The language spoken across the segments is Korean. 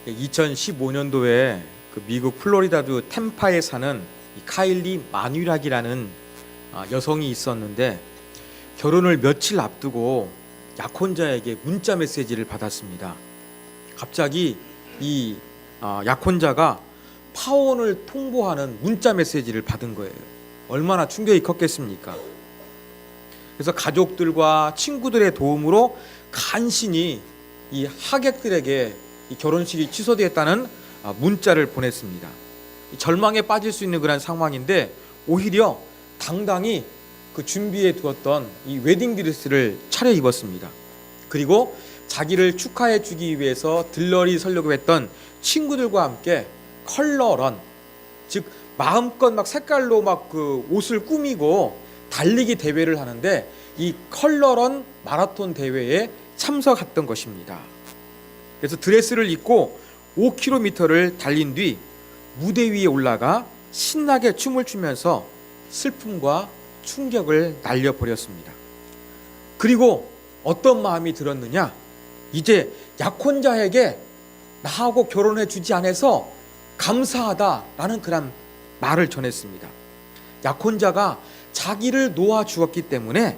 2015년도에 그 미국 플로리다주 템파에 사는 이 카일리 마뉴락이라는 여성이 있었는데, 결혼을 며칠 앞두고 약혼자에게 문자 메시지를 받았습니다. 갑자기 이 약혼자가 파혼을 통보하는 문자 메시지를 받은 거예요. 얼마나 충격이 컸겠습니까? 그래서 가족들과 친구들의 도움으로 간신히 이 하객들에게 이 결혼식이 취소되었다는 문자를 보냈습니다. 절망에 빠질 수 있는 그런 상황인데, 오히려 당당히 그 준비해 두었던 이 웨딩 드레스를 차려 입었습니다. 그리고 자기를 축하해 주기 위해서 들러리 서려고 했던 친구들과 함께 컬러런, 즉 마음껏 막 색깔로 막 그 옷을 꾸미고 달리기 대회를 하는데, 이 컬러런 마라톤 대회에 참석했던 것입니다. 그래서 드레스를 입고 5km를 달린 뒤 무대 위에 올라가 신나게 춤을 추면서 슬픔과 충격을 날려버렸습니다. 그리고 어떤 마음이 들었느냐? 이제 약혼자에게 나하고 결혼해 주지 않아서 감사하다라는 그런 말을 전했습니다. 약혼자가 자기를 놓아 주었기 때문에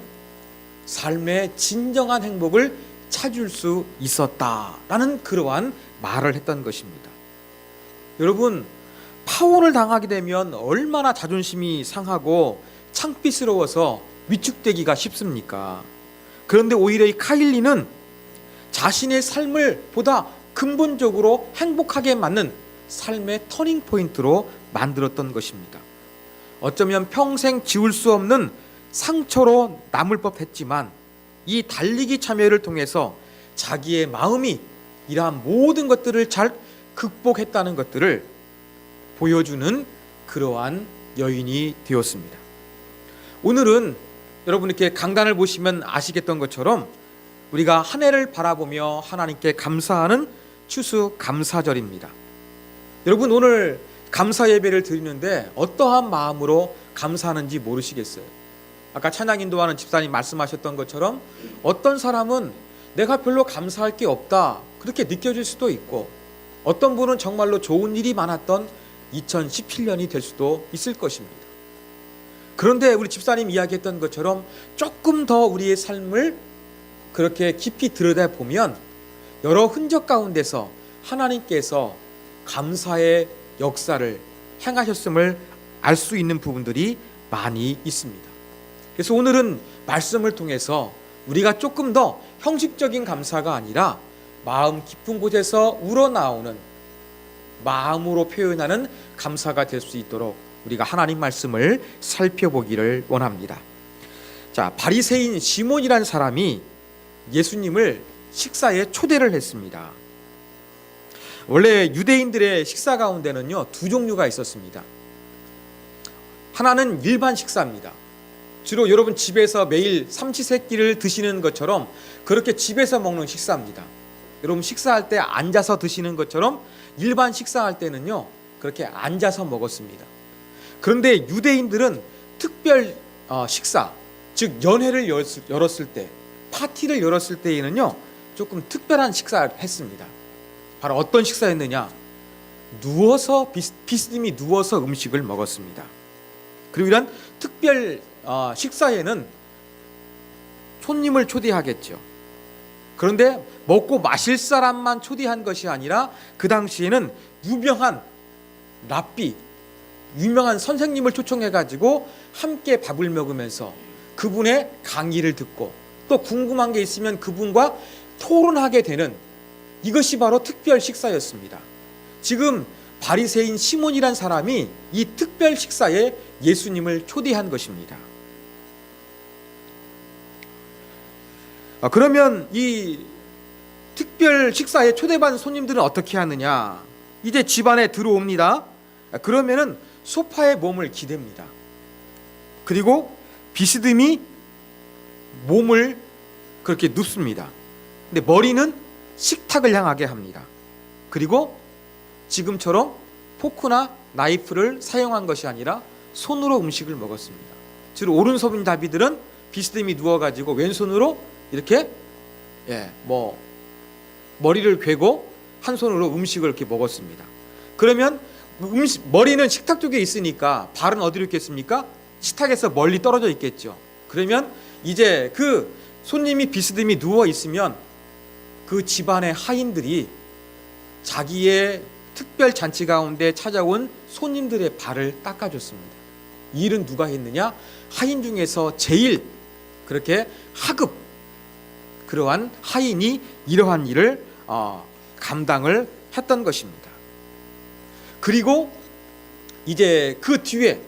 삶의 진정한 행복을 찾을 수 있었다라는 그러한 말을 했던 것입니다. 여러분, 파혼을 당하게 되면 얼마나 자존심이 상하고 창피스러워서 위축되기가 쉽습니까? 그런데 오히려 이 카일리는 자신의 삶을 보다 근본적으로 행복하게 만든 삶의 터닝 포인트로 만들었던 것입니다. 어쩌면 평생 지울 수 없는 상처로 남을 법했지만, 이 달리기 참여를 통해서 자기의 마음이 이러한 모든 것들을 잘 극복했다는 것들을 보여주는 그러한 여인이 되었습니다. 오늘은 여러분 이렇게 강단을 보시면 아시겠던 것처럼 우리가 한 해를 바라보며 하나님께 감사하는 추수감사절입니다. 여러분, 오늘 감사 예배를 드리는데 어떠한 마음으로 감사하는지 모르시겠어요? 아까 찬양 인도하는 집사님 말씀하셨던 것처럼 어떤 사람은 내가 별로 감사할 게 없다 그렇게 느껴질 수도 있고, 어떤 분은 정말로 좋은 일이 많았던 2017년이 될 수도 있을 것입니다. 그런데 우리 집사님 이야기했던 것처럼 조금 더 우리의 삶을 그렇게 깊이 들여다보면 여러 흔적 가운데서 하나님께서 감사의 역사를 행하셨음을 알 수 있는 부분들이 많이 있습니다. 그래서 오늘은 말씀을 통해서 우리가 조금 더 형식적인 감사가 아니라 마음 깊은 곳에서 우러나오는, 마음으로 표현하는 감사가 될 수 있도록 우리가 하나님 말씀을 살펴보기를 원합니다. 자, 바리새인 시몬이라는 사람이 예수님을 식사에 초대를 했습니다. 원래 유대인들의 식사 가운데는요, 두 종류가 있었습니다. 하나는 일반 식사입니다. 주로 여러분 집에서 매일 삼시세끼를 드시는 것처럼 그렇게 집에서 먹는 식사입니다. 여러분 식사할 때 앉아서 드시는 것처럼 일반 식사할 때는요, 그렇게 앉아서 먹었습니다. 그런데 유대인들은 특별 식사, 즉 연회를 열었을 때, 파티를 열었을 때에는요, 조금 특별한 식사를 했습니다. 바로 어떤 식사였느냐? 누워서 비스듬히 누워서 음식을 먹었습니다. 그리고 이런 특별 식사에는 손님을 초대하겠죠. 그런데 먹고 마실 사람만 초대한 것이 아니라 그 당시에는 유명한 랍비, 유명한 선생님을 초청해가지고 함께 밥을 먹으면서 그분의 강의를 듣고 또 궁금한 게 있으면 그분과 토론하게 되는, 이것이 바로 특별 식사였습니다. 지금 바리새인 시몬이란 사람이 이 특별 식사에 예수님을 초대한 것입니다. 그러면 이 특별 식사에 초대받은 손님들은 어떻게 하느냐? 이제 집안에 들어옵니다. 그러면은 소파에 몸을 기댑니다. 그리고 비스듬히 몸을 그렇게 눕습니다. 근데 머리는 식탁을 향하게 합니다. 그리고 지금처럼 포크나 나이프를 사용한 것이 아니라 손으로 음식을 먹었습니다. 주로 오른손인 다비들은 비스듬히 누워가지고 왼손으로 이렇게 머리를 괴고 한 손으로 음식을 이렇게 먹었습니다. 그러면 머리는 식탁 쪽에 있으니까 발은 어디로 있겠습니까? 식탁에서 멀리 떨어져 있겠죠. 그러면 이제 그 손님이 비스듬히 누워 있으면 그 집안의 하인들이 자기의 특별 잔치 가운데 찾아온 손님들의 발을 닦아줬습니다. 이 일은 누가 했느냐? 하인 중에서 제일 그렇게 하급 그러한 하인이 이러한 일을 감당을 했던 것입니다. 그리고 이제 그 뒤에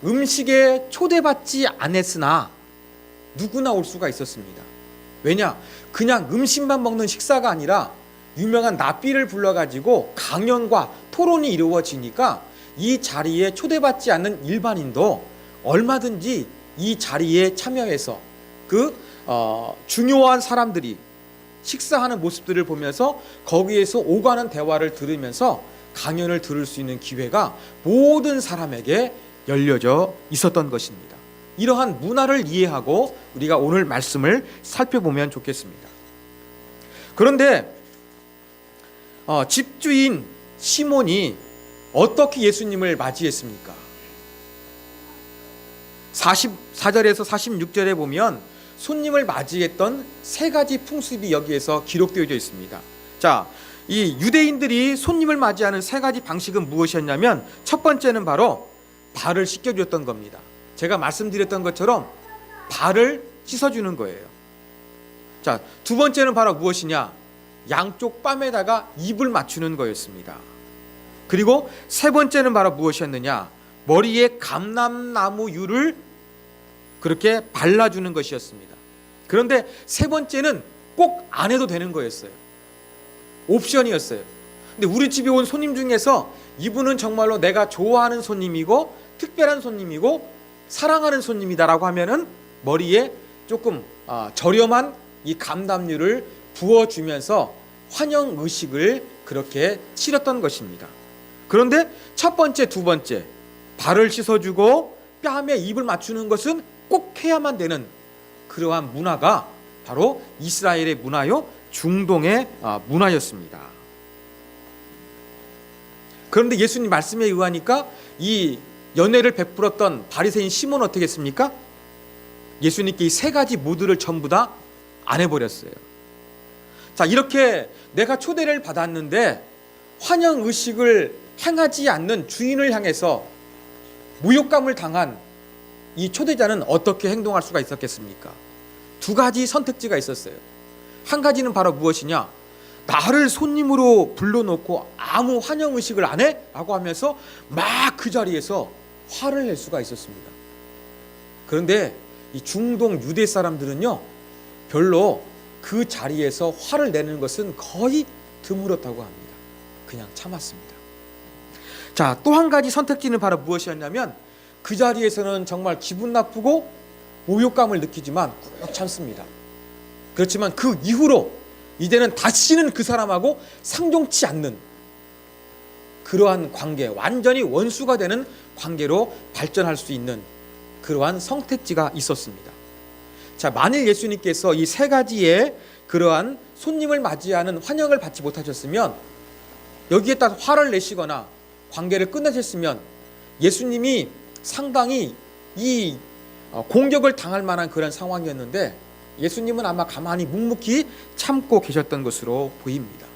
음식에 초대받지 않았으나 누구나 올 수가 있었습니다. 왜냐? 그냥 음식만 먹는 식사가 아니라 유명한 랍비를 불러가지고 강연과 토론이 이루어지니까 이 자리에 초대받지 않는 일반인도 얼마든지 이 자리에 참여해서 그 중요한 사람들이 식사하는 모습들을 보면서 거기에서 오가는 대화를 들으면서 강연을 들을 수 있는 기회가 모든 사람에게 열려져 있었던 것입니다. 이러한 문화를 이해하고 우리가 오늘 말씀을 살펴보면 좋겠습니다. 그런데 집주인 시몬이 어떻게 예수님을 맞이했습니까? 44절에서 46절에 보면 손님을 맞이했던 세 가지 풍습이 여기에서 기록되어져 있습니다. 자, 이 유대인들이 손님을 맞이하는 세 가지 방식은 무엇이었냐면 첫 번째는 바로 발을 씻겨주었던 겁니다. 제가 말씀드렸던 것처럼 발을 씻어주는 거예요. 자, 두 번째는 바로 무엇이냐? 양쪽 뺨에다가 입을 맞추는 거였습니다. 그리고 세 번째는 바로 무엇이었느냐? 머리에 감람나무유를 그렇게 발라주는 것이었습니다. 그런데 세 번째는 꼭 안 해도 되는 거였어요. 옵션이었어요. 근데 우리 집에 온 손님 중에서 이분은 정말로 내가 좋아하는 손님이고 특별한 손님이고 사랑하는 손님이다라고 하면은 머리에 조금 저렴한 이 감람유를 부어주면서 환영 의식을 그렇게 치렀던 것입니다. 그런데 첫 번째, 두 번째 발을 씻어주고 뺨에 입을 맞추는 것은 꼭 해야만 되는 그러한 문화가 바로 이스라엘의 문화요, 중동의 문화였습니다. 그런데 예수님 말씀에 의하니까 이 연회를 베풀었던 바리새인 시몬은 어떻게 했습니까? 예수님께 이 세 가지 모두를 전부 다 안 해버렸어요. 자, 이렇게 내가 초대를 받았는데 환영 의식을 행하지 않는 주인을 향해서 모욕감을 당한 이 초대자는 어떻게 행동할 수가 있었겠습니까? 두 가지 선택지가 있었어요. 한 가지는 바로 무엇이냐? 나를 손님으로 불러놓고 아무 환영 의식을 안 해? 라고 하면서 막 그 자리에서 화를 낼 수가 있었습니다. 그런데 이 중동 유대 사람들은요, 별로 그 자리에서 화를 내는 것은 거의 드물었다고 합니다. 그냥 참았습니다. 자, 또 한 가지 선택지는 바로 무엇이었냐면 그 자리에서는 정말 기분 나쁘고 모욕감을 느끼지만 꾹 참습니다. 그렇지만 그 이후로 이제는 다시는 그 사람하고 상종치 않는 그러한 관계, 완전히 원수가 되는 관계로 발전할 수 있는 그러한 선택지가 있었습니다. 자, 만일 예수님께서 이 세 가지의 그러한 손님을 맞이하는 환영을 받지 못하셨으면, 여기에다 화를 내시거나 관계를 끝내셨으면 예수님이 상당히 이 공격을 당할 만한 그런 상황이었는데 예수님은 아마 가만히 묵묵히 참고 계셨던 것으로 보입니다.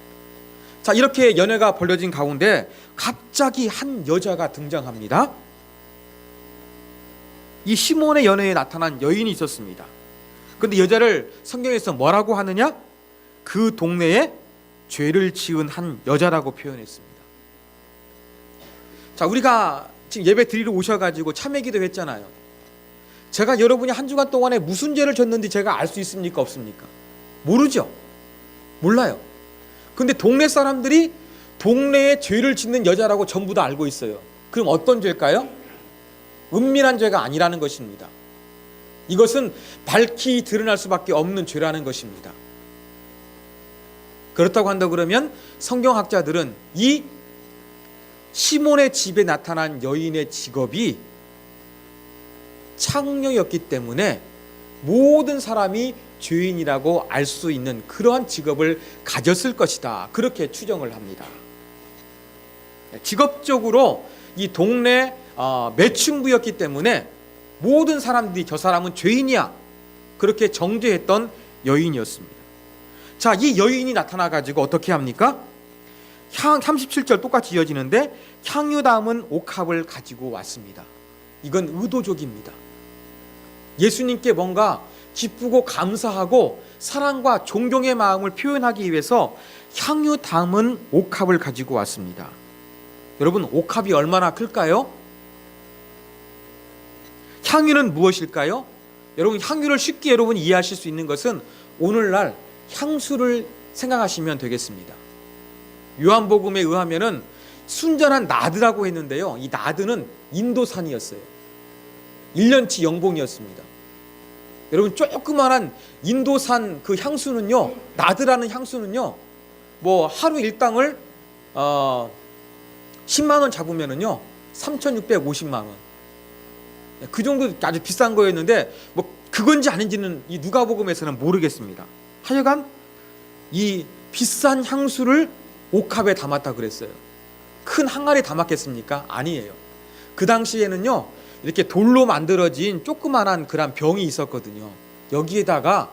자, 이렇게 연회가 벌어진 가운데 갑자기 한 여자가 등장합니다. 이 시몬의 연회에 나타난 여인이 있었습니다. 그런데 여자를 성경에서 뭐라고 하느냐? 그 동네에 죄를 지은 한 여자라고 표현했습니다. 자, 우리가 지금 예배 드리러 오셔가지고 참회기도 했잖아요. 제가 여러분이 한 주간 동안에 무슨 죄를 졌는지 제가 알 수 있습니까? 없습니까? 모르죠. 몰라요. 근데 동네 사람들이 동네에 죄를 짓는 여자라고 전부 다 알고 있어요. 그럼 어떤 죄일까요? 은밀한 죄가 아니라는 것입니다. 이것은 밝히 드러날 수밖에 없는 죄라는 것입니다. 그렇다고 한다 그러면 성경학자들은 이 시몬의 집에 나타난 여인의 직업이 창녀였기 때문에 모든 사람이 죄인이라고 알 수 있는 그러한 직업을 가졌을 것이다. 그렇게 추정을 합니다. 직업적으로 이 동네 매춘부였기 때문에 모든 사람들이 저 사람은 죄인이야, 그렇게 정죄했던 여인이었습니다. 자, 이 여인이 나타나 가지고 어떻게 합니까? 37절 똑같이 이어지는데 향유 담은 옥합을 가지고 왔습니다. 이건 의도적입니다. 예수님께 뭔가 기쁘고 감사하고 사랑과 존경의 마음을 표현하기 위해서 향유 담은 옥합을 가지고 왔습니다. 여러분, 옥합이 얼마나 클까요? 향유는 무엇일까요? 여러분, 향유를 쉽게 여러분 이해하실 수 있는 것은 오늘날 향수를 생각하시면 되겠습니다. 요한복음에 의하면은 순전한 나드라고 했는데요, 이 나드는 인도산이었어요. 1년치 연봉이었습니다. 여러분, 조그만한 인도산 그 향수는요, 나드라는 향수는요, 뭐 하루 일당을 10만 원 잡으면은요 3,650만 원, 그 정도 아주 비싼 거였는데 뭐 그건지 아닌지는 이 누가복음에서는 모르겠습니다. 하여간 이 비싼 향수를 옥합에 담았다 그랬어요. 큰 항아리에 담았겠습니까? 아니에요. 그 당시에는요, 이렇게 돌로 만들어진 조그만한 그런 병이 있었거든요. 여기에다가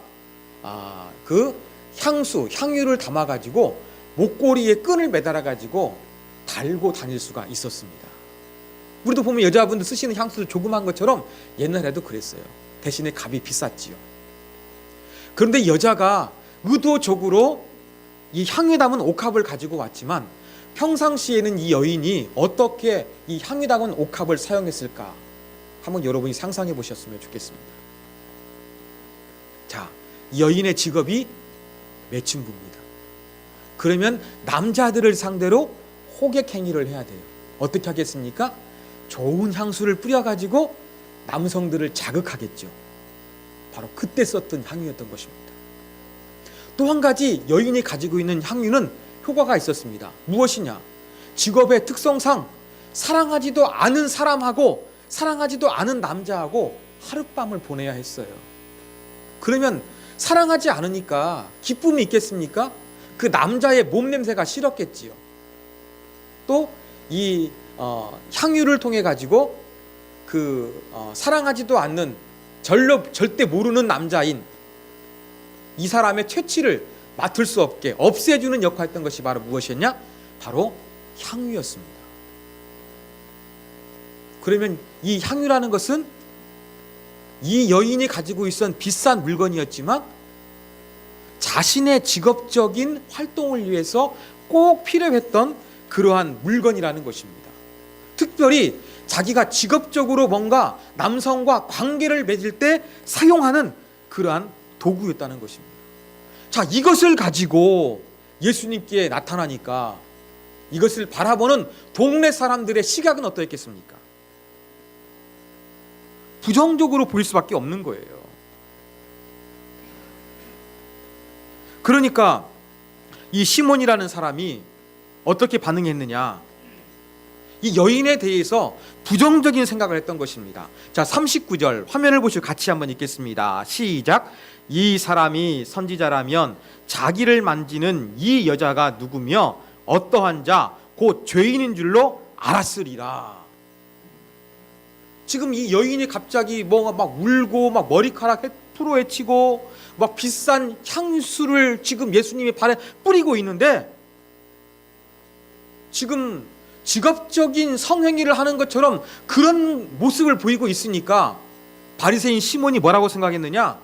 그 향유를 담아가지고 목걸이에 끈을 매달아가지고 달고 다닐 수가 있었습니다. 우리도 보면 여자분들 쓰시는 향수도 조그만 것처럼 옛날에도 그랬어요. 대신에 값이 비쌌지요. 그런데 여자가 의도적으로 이 향유 담은 옥합을 가지고 왔지만 평상시에는 이 여인이 어떻게 이 향유 담은 옥합을 사용했을까 한번 여러분이 상상해 보셨으면 좋겠습니다. 자, 이 여인의 직업이 매춘부입니다. 그러면 남자들을 상대로 호객 행위를 해야 돼요. 어떻게 하겠습니까? 좋은 향수를 뿌려가지고 남성들을 자극하겠죠. 바로 그때 썼던 향유였던 것입니다. 또 한 가지 여인이 가지고 있는 향유는 효과가 있었습니다. 무엇이냐? 직업의 특성상 사랑하지도 않은 사람하고 사랑하지도 않은 남자하고 하룻밤을 보내야 했어요. 그러면 사랑하지 않으니까 기쁨이 있겠습니까? 그 남자의 몸냄새가 싫었겠지요. 또 이 향유를 통해 가지고 그 사랑하지도 않는 절대 모르는 남자인 이 사람의 퇴치를 맡을 수 없게 없애주는 역할했던 것이 바로 무엇이었냐? 바로 향유였습니다. 그러면 이 향유라는 것은 이 여인이 가지고 있었던 비싼 물건이었지만 자신의 직업적인 활동을 위해서 꼭 필요했던 그러한 물건이라는 것입니다. 특별히 자기가 직업적으로 뭔가 남성과 관계를 맺을 때 사용하는 그러한 도구였다는 것입니다. 자, 이것을 가지고 예수님께 나타나니까 이것을 바라보는 동네 사람들의 시각은 어떠했겠습니까? 부정적으로 보일 수밖에 없는 거예요. 그러니까 이 시몬이라는 사람이 어떻게 반응했느냐? 이 여인에 대해서 부정적인 생각을 했던 것입니다. 자, 39절 화면을 보시고 같이 한번 읽겠습니다. 시작. 이 사람이 선지자라면 자기를 만지는 이 여자가 누구며 어떠한 자 곧 죄인인 줄로 알았으리라. 지금 이 여인이 갑자기 뭔가 막 울고 막 머리카락 풀어헤치고 막 비싼 향수를 지금 예수님의 발에 뿌리고 있는데 지금 직업적인 성행위를 하는 것처럼 그런 모습을 보이고 있으니까 바리새인 시몬이 뭐라고 생각했느냐?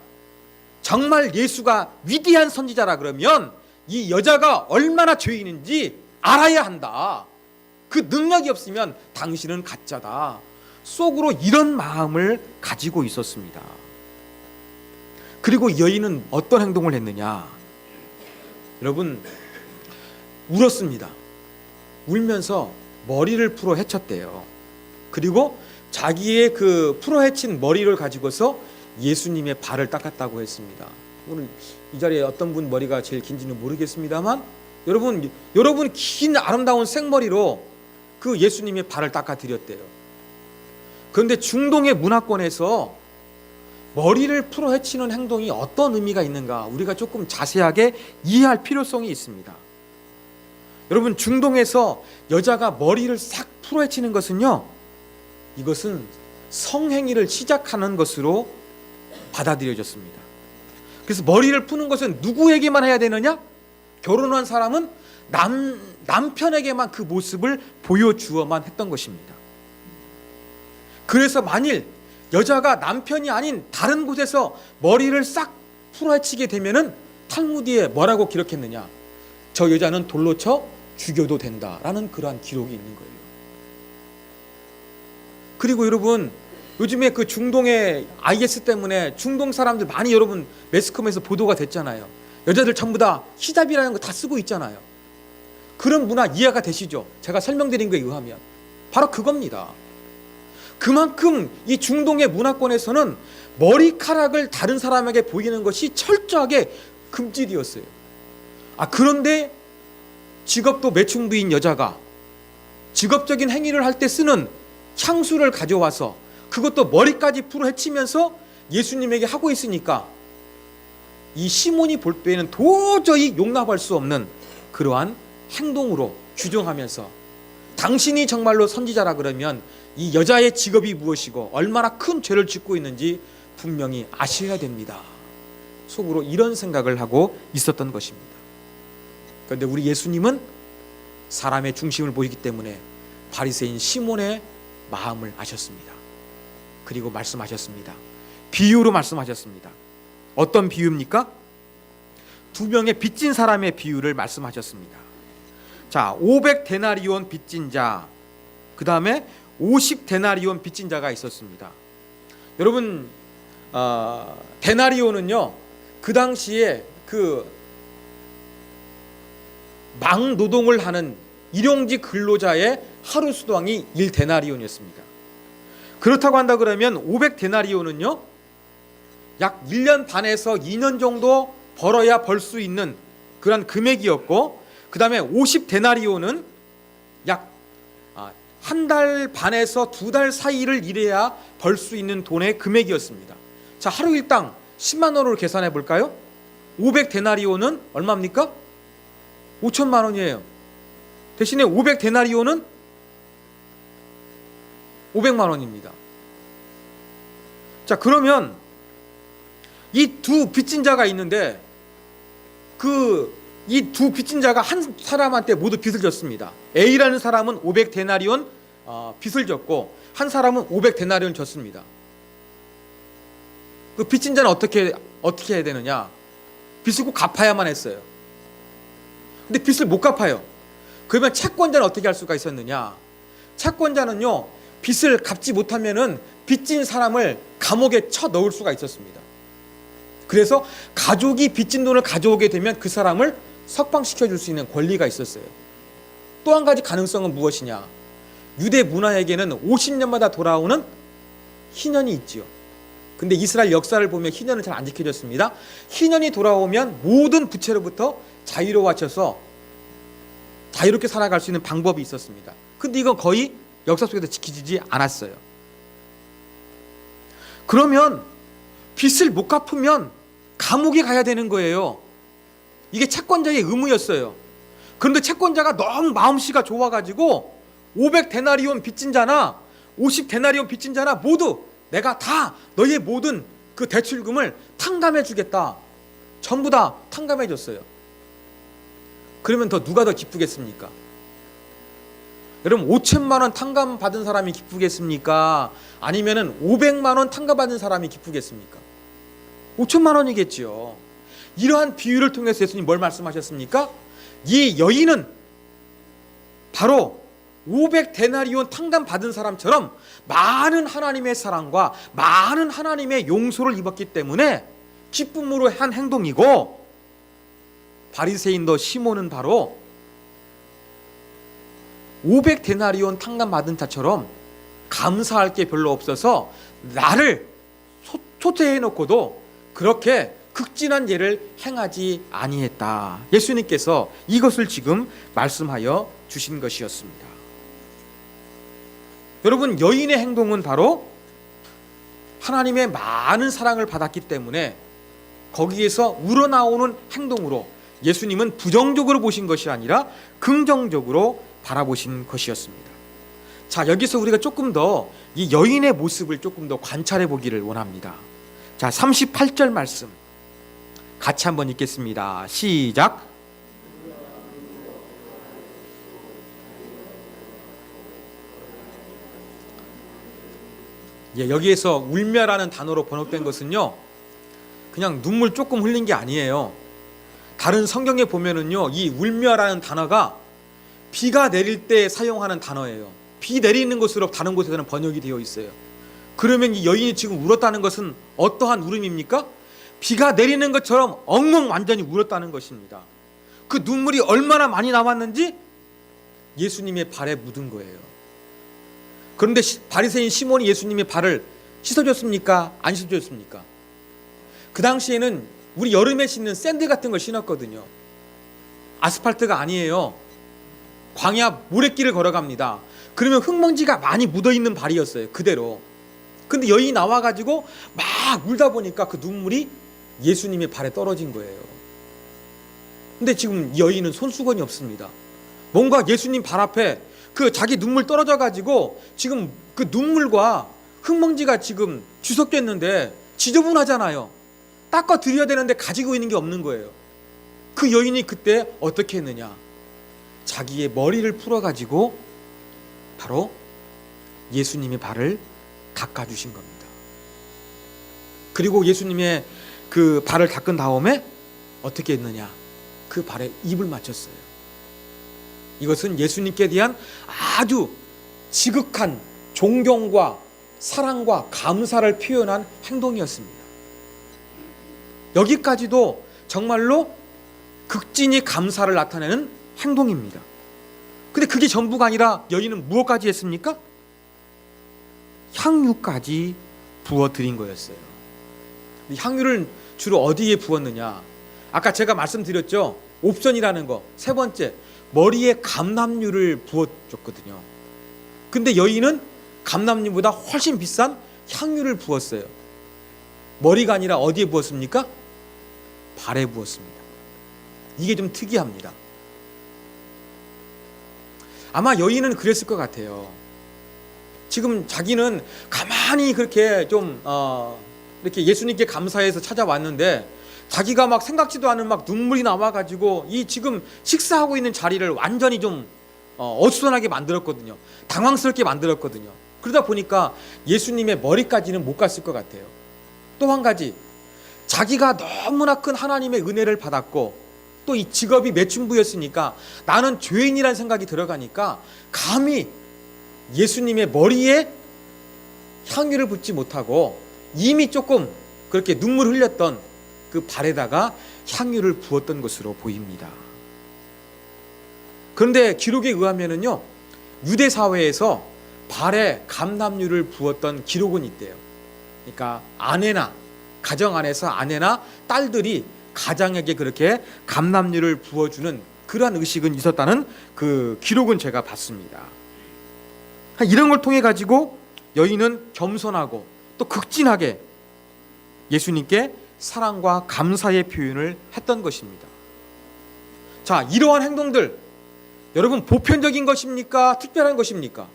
정말 예수가 위대한 선지자라 그러면 이 여자가 얼마나 죄인인지 알아야 한다. 그 능력이 없으면 당신은 가짜다. 속으로 이런 마음을 가지고 있었습니다. 그리고 여인은 어떤 행동을 했느냐? 여러분, 울었습니다. 울면서 머리를 풀어 헤쳤대요. 그리고 자기의 그 풀어 헤친 머리를 가지고서 예수님의 발을 닦았다고 했습니다. 오늘 이 자리에 어떤 분 머리가 제일 긴지는 모르겠습니다만 여러분 긴 아름다운 생머리로 그 예수님의 발을 닦아 드렸대요. 그런데 중동의 문화권에서 머리를 풀어헤치는 행동이 어떤 의미가 있는가 우리가 조금 자세하게 이해할 필요성이 있습니다. 여러분, 중동에서 여자가 머리를 싹 풀어헤치는 것은요, 이것은 성행위를 시작하는 것으로 받아들여졌습니다. 그래서 머리를 푸는 것은 누구에게만 해야 되느냐? 결혼한 사람은 남편에게만 그 모습을 보여주어만 했던 것입니다. 그래서 만일 여자가 남편이 아닌 다른 곳에서 머리를 싹 풀어헤치게 되면은 탈무드에 뭐라고 기록했느냐? 저 여자는 돌로 쳐 죽여도 된다라는 그러한 기록이 있는 거예요. 그리고 여러분, 요즘에 그 중동의 IS 때문에 중동 사람들 많이 여러분 매스컴에서 보도가 됐잖아요. 여자들 전부 다 히잡이라는 거 다 쓰고 있잖아요. 그런 문화 이해가 되시죠? 제가 설명드린 거에 의하면 바로 그겁니다. 그만큼 이 중동의 문화권에서는 머리카락을 다른 사람에게 보이는 것이 철저하게 금지되었어요. 그런데 직업도 매춘부인 여자가 직업적인 행위를 할 때 쓰는 향수를 가져와서 그것도 머리까지 풀어헤치면서 예수님에게 하고 있으니까 이 시몬이 볼 때에는 도저히 용납할 수 없는 그러한 행동으로 규정하면서 당신이 정말로 선지자라 그러면 이 여자의 직업이 무엇이고 얼마나 큰 죄를 짓고 있는지 분명히 아셔야 됩니다. 속으로 이런 생각을 하고 있었던 것입니다. 그런데 우리 예수님은 사람의 중심을 보이기 때문에 바리새인 시몬의 마음을 아셨습니다. 그리고 말씀하셨습니다. 비유로 말씀하셨습니다. 어떤 비유입니까? 두 명의 빚진 사람의 비유를 말씀하셨습니다. 자, 500데나리온 빚진 자, 그 다음에 50데나리온 빚진 자가 있었습니다. 여러분, 데나리온은요, 그 당시에 그 막노동을 하는 일용직 근로자의 하루 수당이 1데나리온이었습니다. 그렇다고 한다 그러면 500데나리온은요, 약 1년 반에서 2년 정도 벌어야 벌 수 있는 그런 금액이었고, 그 다음에 50데나리온은 약 한 달 반에서 2달 사이를 일해야 벌 수 있는 돈의 금액이었습니다. 자, 하루 일당 10만 원으로 계산해 볼까요? 500데나리온은 얼마입니까? 5천만 원이에요. 대신에 500데나리온은 500만 원입니다. 자, 그러면 이 두 빚진 자가 있는데 이 두 빚진 자가 한 사람한테 모두 빚을 졌습니다. A라는 사람은 500데나리온 빚을 졌고 한 사람은 500데나리온 졌습니다. 그 빚진 자는 어떻게 해야 되느냐? 빚을 꼭 갚아야만 했어요. 근데 빚을 못 갚아요. 그러면 채권자는 어떻게 할 수가 있었느냐? 채권자는요, 빚을 갚지 못하면은 빚진 사람을 감옥에 쳐 넣을 수가 있었습니다. 그래서 가족이 빚진 돈을 가져오게 되면 그 사람을 석방시켜 줄 수 있는 권리가 있었어요. 또 한 가지 가능성은 무엇이냐? 유대 문화에게는 50년마다 돌아오는 희년이 있지요. 근데 이스라엘 역사를 보면 희년은 잘 안 지켜졌습니다. 희년이 돌아오면 모든 부채로부터 자유로워져서 자유롭게 살아갈 수 있는 방법이 있었습니다. 근데 이건 거의 역사 속에서 지켜지지 않았어요. 그러면 빚을 못 갚으면 감옥에 가야 되는 거예요. 이게 채권자의 의무였어요. 그런데 채권자가 너무 마음씨가 좋아가지고 500데나리온 빚진 자나 50데나리온 빚진 자나 모두 내가 다 너희의 모든 그 대출금을 탕감해 주겠다. 전부 다 탕감해 줬어요. 그러면 누가 더 기쁘겠습니까? 여러분, 5천만 원 탕감 받은 사람이 기쁘겠습니까? 아니면은 500만 원 탕감 받은 사람이 기쁘겠습니까? 5천만 원이겠지요. 이러한 비유를 통해서 예수님 뭘 말씀하셨습니까? 이 여인은 바로 500데나리온 탕감 받은 사람처럼 많은 하나님의 사랑과 많은 하나님의 용서를 입었기 때문에 기쁨으로 한 행동이고, 바리새인도 시몬은 바로 500데나리온 탕감 받은 자처럼 감사할 게 별로 없어서 나를 초대해 놓고도 그렇게 극진한 예를 행하지 아니했다. 예수님께서 이것을 지금 말씀하여 주신 것이었습니다. 여러분, 여인의 행동은 바로 하나님의 많은 사랑을 받았기 때문에 거기에서 우러나오는 행동으로 예수님은 부정적으로 보신 것이 아니라 긍정적으로 바라보신 것이었습니다. 자, 여기서 우리가 조금 더 이 여인의 모습을 조금 더 관찰해 보기를 원합니다. 자, 38절 말씀 같이 한번 읽겠습니다. 시작. 예, 여기에서 울며라는 단어로 번역된 것은요, 그냥 눈물 조금 흘린 게 아니에요. 다른 성경에 보면은요, 이 울며라는 단어가 비가 내릴 때 사용하는 단어예요. 비 내리는 것으로 다른 곳에서는 번역이 되어 있어요. 그러면 이 여인이 지금 울었다는 것은 어떠한 울음입니까? 비가 내리는 것처럼 엉엉 완전히 울었다는 것입니다. 그 눈물이 얼마나 많이 남았는지 예수님의 발에 묻은 거예요. 그런데 바리새인 시몬이 예수님의 발을 씻어줬습니까? 안 씻어줬습니까? 그 당시에는 우리 여름에 신는 샌들 같은 걸 신었거든요. 아스팔트가 아니에요. 광야 모래길을 걸어갑니다. 그러면 흙먼지가 많이 묻어있는 발이었어요. 그대로. 근데 여인이 나와가지고 막 울다 보니까 그 눈물이 예수님의 발에 떨어진 거예요. 근데 지금 여인은 손수건이 없습니다. 뭔가 예수님 발 앞에 그 자기 눈물 떨어져가지고 지금 그 눈물과 흙먼지가 지금 주석됐는데 지저분하잖아요. 닦아 드려야 되는데 가지고 있는 게 없는 거예요. 그 여인이 그때 어떻게 했느냐? 자기의 머리를 풀어가지고 바로 예수님의 발을 닦아주신 겁니다. 그리고 예수님의 그 발을 닦은 다음에 어떻게 했느냐? 그 발에 입을 맞췄어요. 이것은 예수님께 대한 아주 지극한 존경과 사랑과 감사를 표현한 행동이었습니다. 여기까지도 정말로 극진히 감사를 나타내는 행동입니다. 근데 그게 전부가 아니라 여인은 무엇까지 했습니까? 향유까지 부어드린 거였어요. 향유를 주로 어디에 부었느냐? 아까 제가 말씀드렸죠. 옵션이라는 거. 세 번째, 머리에 감람유를 부어줬거든요. 근데 여인은 감람유보다 훨씬 비싼 향유를 부었어요. 머리가 아니라 어디에 부었습니까? 발에 부었습니다. 이게 좀 특이합니다. 아마 여인은 그랬을 것 같아요. 지금 자기는 가만히 그렇게 좀 이렇게 예수님께 감사해서 찾아왔는데 자기가 막 생각지도 않은 막 눈물이 나와가지고 이 지금 식사하고 있는 자리를 완전히 좀 어수선하게 만들었거든요. 당황스럽게 만들었거든요. 그러다 보니까 예수님의 머리까지는 못 갔을 것 같아요. 또 한 가지, 자기가 너무나 큰 하나님의 은혜를 받았고 또 이 직업이 매춘부였으니까 나는 죄인이라는 생각이 들어가니까 감히 예수님의 머리에 향유를 붓지 못하고 이미 조금 그렇게 눈물 흘렸던 그 발에다가 향유를 부었던 것으로 보입니다. 그런데 기록에 의하면은요, 유대 사회에서 발에 감람유를 부었던 기록은 있대요. 그러니까 아내나 가정 안에서 아내나 딸들이 가장에게 그렇게 감람유를 부어주는 그러한 의식은 있었다는 그 기록은 제가 봤습니다. 이런 걸 통해 가지고 여인은 겸손하고 또 극진하게 예수님께 사랑과 감사의 표현을 했던 것입니다. 자, 이러한 행동들 여러분 보편적인 것입니까? 특별한 것입니까?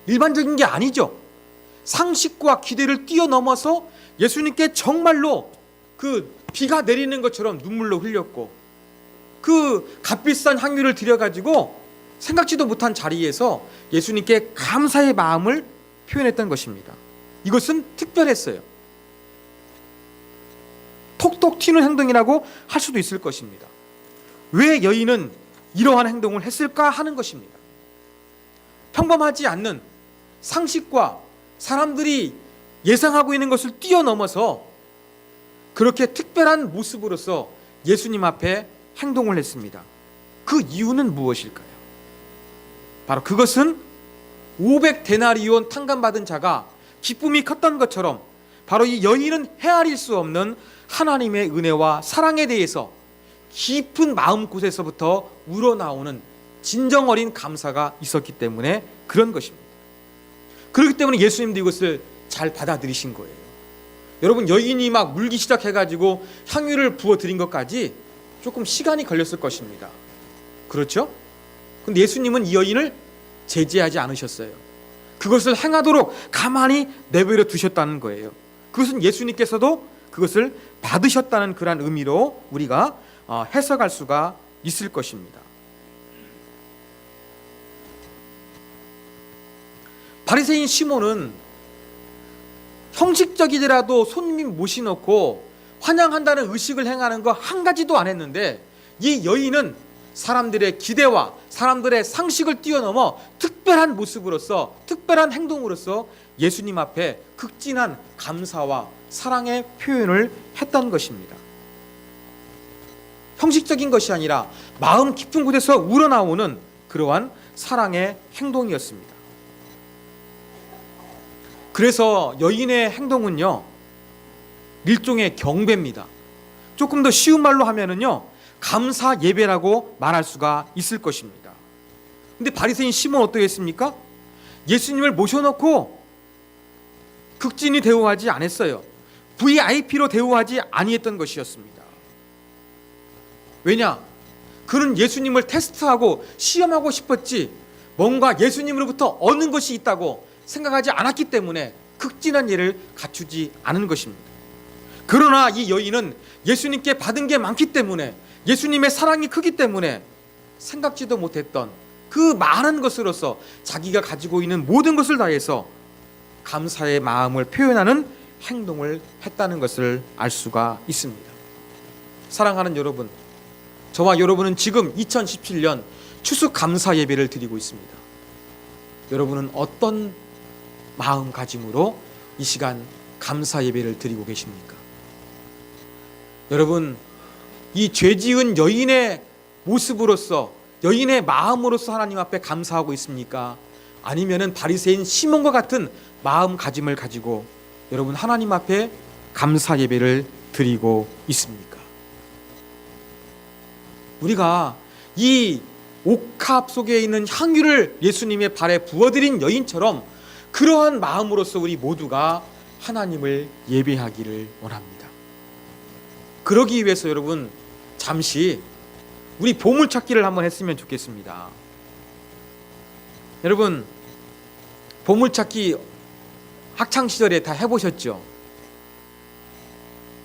일반적인 게 아니죠. 상식과 기대를 뛰어넘어서 예수님께 정말로 그 비가 내리는 것처럼 눈물로 흘렸고 그 값비싼 향유를 들여가지고 생각지도 못한 자리에서 예수님께 감사의 마음을 표현했던 것입니다. 이것은 특별했어요. 톡톡 튀는 행동이라고 할 수도 있을 것입니다. 왜 여인은 이러한 행동을 했을까 하는 것입니다. 평범하지 않는 상식과 사람들이 예상하고 있는 것을 뛰어넘어서 그렇게 특별한 모습으로서 예수님 앞에 행동을 했습니다. 그 이유는 무엇일까요? 바로 그것은 500데나리온 탕감받은 자가 기쁨이 컸던 것처럼 바로 이 여인은 헤아릴 수 없는 하나님의 은혜와 사랑에 대해서 깊은 마음곳에서부터 우러나오는 진정 어린 감사가 있었기 때문에 그런 것입니다. 그렇기 때문에 예수님도 이것을 잘 받아들이신 거예요. 여러분, 여인이 막 물기 시작해가지고 향유를 부어드린 것까지 조금 시간이 걸렸을 것입니다. 그렇죠? 근데 예수님은 이 여인을 제지하지 않으셨어요. 그것을 행하도록 가만히 내버려 두셨다는 거예요. 그것은 예수님께서도 그것을 받으셨다는 그런 의미로 우리가 해석할 수가 있을 것입니다. 바리새인 시몬은 형식적이더라도 손님 모시놓고 환영한다는 의식을 행하는 거 한 가지도 안 했는데, 이 여인은 사람들의 기대와 사람들의 상식을 뛰어넘어 특별한 모습으로서, 특별한 행동으로서 예수님 앞에 극진한 감사와 사랑의 표현을 했던 것입니다. 형식적인 것이 아니라 마음 깊은 곳에서 우러나오는 그러한 사랑의 행동이었습니다. 그래서 여인의 행동은요, 일종의 경배입니다. 조금 더 쉬운 말로 하면은요, 감사 예배라고 말할 수가 있을 것입니다. 근데 바리새인 시몬 어떻게 했습니까? 예수님을 모셔놓고 극진히 대우하지 않았어요. VIP로 대우하지 아니했던 것이었습니다. 왜냐? 그는 예수님을 테스트하고 시험하고 싶었지, 뭔가 예수님으로부터 얻는 것이 있다고 생각하지 않았기 때문에 극진한 예를 갖추지 않은 것입니다. 그러나 이 여인은 예수님께 받은 게 많기 때문에, 예수님의 사랑이 크기 때문에 생각지도 못했던 그 많은 것으로서 자기가 가지고 있는 모든 것을 다해서 감사의 마음을 표현하는 행동을 했다는 것을 알 수가 있습니다. 사랑하는 여러분, 저와 여러분은 지금 2017년 추수 감사 예배를 드리고 있습니다. 여러분은 어떤 마음가짐으로 이 시간 감사 예배를 드리고 계십니까? 여러분, 이 죄지은 여인의 모습으로서, 여인의 마음으로서 하나님 앞에 감사하고 있습니까? 아니면은 바리새인 시몬과 같은 마음가짐을 가지고 여러분 하나님 앞에 감사 예배를 드리고 있습니까? 우리가 이 옥합 속에 있는 향유를 예수님의 발에 부어드린 여인처럼 그러한 마음으로서 우리 모두가 하나님을 예배하기를 원합니다. 그러기 위해서 여러분 잠시 우리 보물찾기를 한번 했으면 좋겠습니다. 여러분, 보물찾기 학창시절에 다 해보셨죠?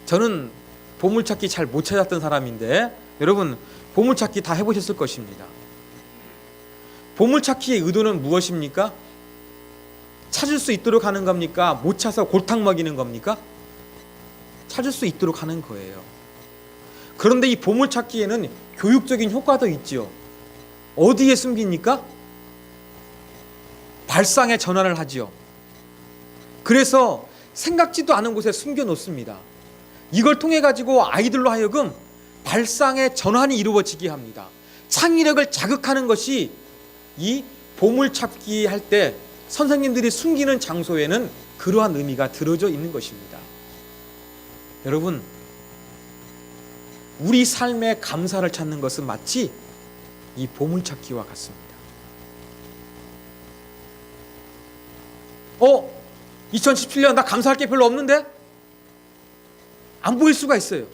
저는 보물찾기 잘 못 찾았던 사람인데 여러분 보물찾기 다 해보셨을 것입니다. 보물찾기의 의도는 무엇입니까? 찾을 수 있도록 하는 겁니까? 못 찾아서 골탕 먹이는 겁니까? 찾을 수 있도록 하는 거예요. 그런데 이 보물찾기에는 교육적인 효과도 있지요. 어디에 숨깁니까? 발상의 전환을 하지요. 그래서 생각지도 않은 곳에 숨겨 놓습니다. 이걸 통해 가지고 아이들로 하여금 발상의 전환이 이루어지게 합니다. 창의력을 자극하는 것이 이 보물찾기 할 때 선생님들이 숨기는 장소에는 그러한 의미가 들어져 있는 것입니다. 여러분, 우리 삶의 감사를 찾는 것은 마치 이 보물찾기와 같습니다. 2017년 나 감사할 게 별로 없는데? 안 보일 수가 있어요.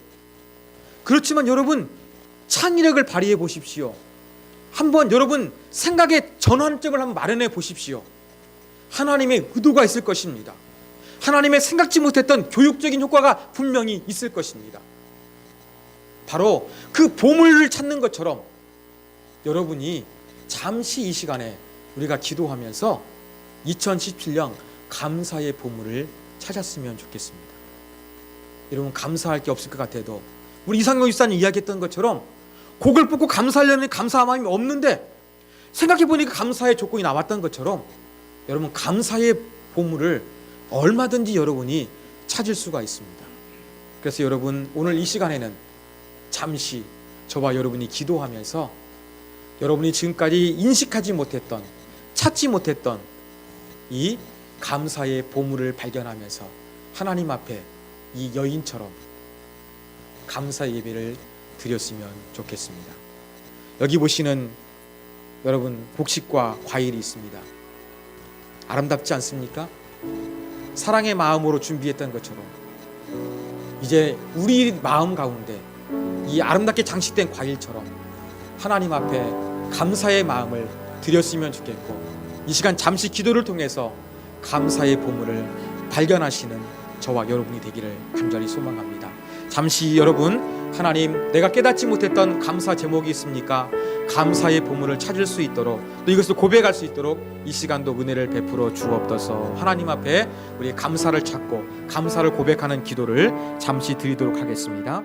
그렇지만 여러분 창의력을 발휘해 보십시오. 한번 여러분 생각의 전환점을 한번 마련해 보십시오. 하나님의 의도가 있을 것입니다. 하나님의 생각지 못했던 교육적인 효과가 분명히 있을 것입니다. 바로 그 보물을 찾는 것처럼 여러분이 잠시 이 시간에 우리가 기도하면서 2017년 감사의 보물을 찾았으면 좋겠습니다. 여러분 감사할 게 없을 것 같아도 우리 이상경 집사님 이야기했던 것처럼 곡을 뽑고 감사하려는 감사한 마음이 없는데 생각해보니까 감사의 조건이 나왔던 것처럼 여러분 감사의 보물을 얼마든지 여러분이 찾을 수가 있습니다. 그래서 여러분 오늘 이 시간에는 잠시 저와 여러분이 기도하면서 여러분이 지금까지 인식하지 못했던, 찾지 못했던 이 감사의 보물을 발견하면서 하나님 앞에 이 여인처럼 감사 예배를 드렸으면 좋겠습니다. 여기 보시는 여러분 곡식과 과일이 있습니다. 아름답지 않습니까? 사랑의 마음으로 준비했던 것처럼 이제 우리 마음 가운데 이 아름답게 장식된 과일처럼 하나님 앞에 감사의 마음을 드렸으면 좋겠고, 이 시간 잠시 기도를 통해서 감사의 보물을 발견하시는 저와 여러분이 되기를 간절히 소망합니다. 잠시 여러분, 하나님, 내가 깨닫지 못했던 감사 제목이 있습니까? 감사의 보물을 찾을 수 있도록, 또 이것을 고백할 수 있도록 이 시간도 은혜를 베풀어 주옵소서. 하나님 앞에 우리 감사를 찾고 감사를 고백하는 기도를 잠시 드리도록 하겠습니다.